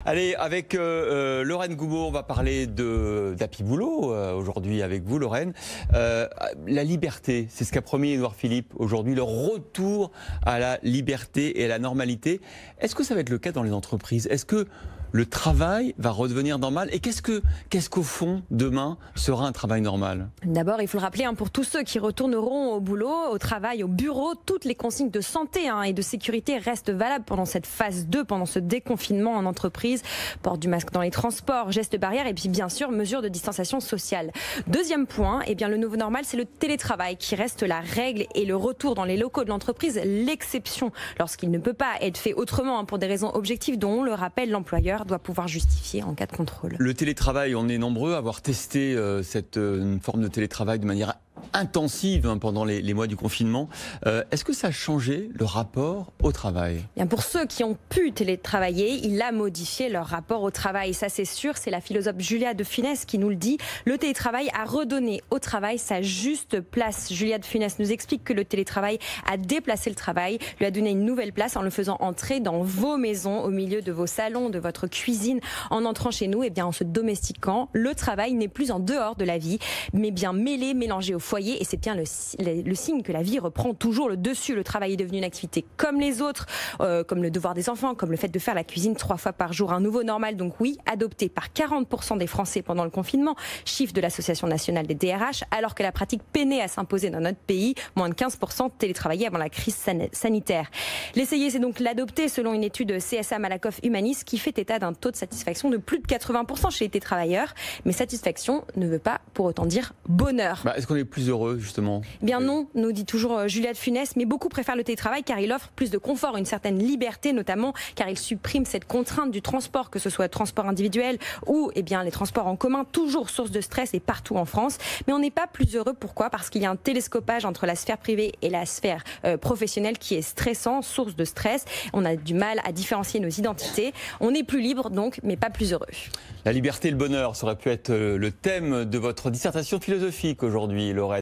Allez, avec Lorraine Goumeau, on va parler d'Happy Boulot aujourd'hui avec vous, Lorraine. La liberté, c'est ce qu'a promis Édouard Philippe aujourd'hui, le retour à la liberté et à la normalité. Est-ce que ça va être le cas dans les entreprises? Est-ce que le travail va redevenir normal? Et qu'est-ce qu'au fond, demain, sera un travail normal? D'abord, il faut le rappeler, pour tous ceux qui retourneront au boulot, au travail, au bureau, toutes les consignes de santé et de sécurité restent valables pendant cette phase 2, pendant ce déconfinement en entreprise. Port du masque dans les transports, gestes barrières et puis bien sûr, mesures de distanciation sociale. Deuxième point, le nouveau normal, c'est le télétravail qui reste la règle et le retour dans les locaux de l'entreprise, l'exception lorsqu'il ne peut pas être fait autrement pour des raisons objectives dont, on le rappelle, l'employeur doit pouvoir justifier en cas de contrôle. Le télétravail, on est nombreux à avoir testé cette forme de télétravail de manière intensive pendant les mois du confinement. Est-ce que ça a changé le rapport au travail? Pour ceux qui ont pu télétravailler, il a modifié leur rapport au travail. Ça, c'est sûr, c'est la philosophe Julia de Funès qui nous le dit. Le télétravail a redonné au travail sa juste place. Julia de Funès nous explique que le télétravail a déplacé le travail, lui a donné une nouvelle place en le faisant entrer dans vos maisons, au milieu de vos salons, de votre cuisine. En entrant chez nous, en se domestiquant, le travail n'est plus en dehors de la vie, mais bien mêlé, mélangé au foyer. Et c'est bien le signe que la vie reprend toujours le dessus. Le travail est devenu une activité comme les autres, comme le devoir des enfants, comme le fait de faire la cuisine 3 fois par jour. Un nouveau normal, donc oui, adopté par 40% des Français pendant le confinement, chiffre de l'Association nationale des DRH, alors que la pratique peinait à s'imposer dans notre pays, moins de 15% télétravaillés avant la crise sanitaire. L'essayer, c'est donc l'adopter, selon une étude CSA Malakoff Humanis qui fait état d'un taux de satisfaction de plus de 80% chez les télétravailleurs. Mais satisfaction ne veut pas pour autant dire bonheur. Est-ce qu'on est plus heureux, justement? Non, nous dit toujours Julia de Funès, mais beaucoup préfèrent le télétravail car il offre plus de confort, une certaine liberté, notamment car il supprime cette contrainte du transport, que ce soit le transport individuel ou les transports en commun, toujours source de stress et partout en France. Mais on n'est pas plus heureux, pourquoi? Parce qu'il y a un télescopage entre la sphère privée et la sphère professionnelle qui est stressant, source de stress. On a du mal à différencier nos identités. On est plus libre donc, mais pas plus heureux. La liberté et le bonheur, ça aurait pu être le thème de votre dissertation philosophique aujourd'hui, Lorraine.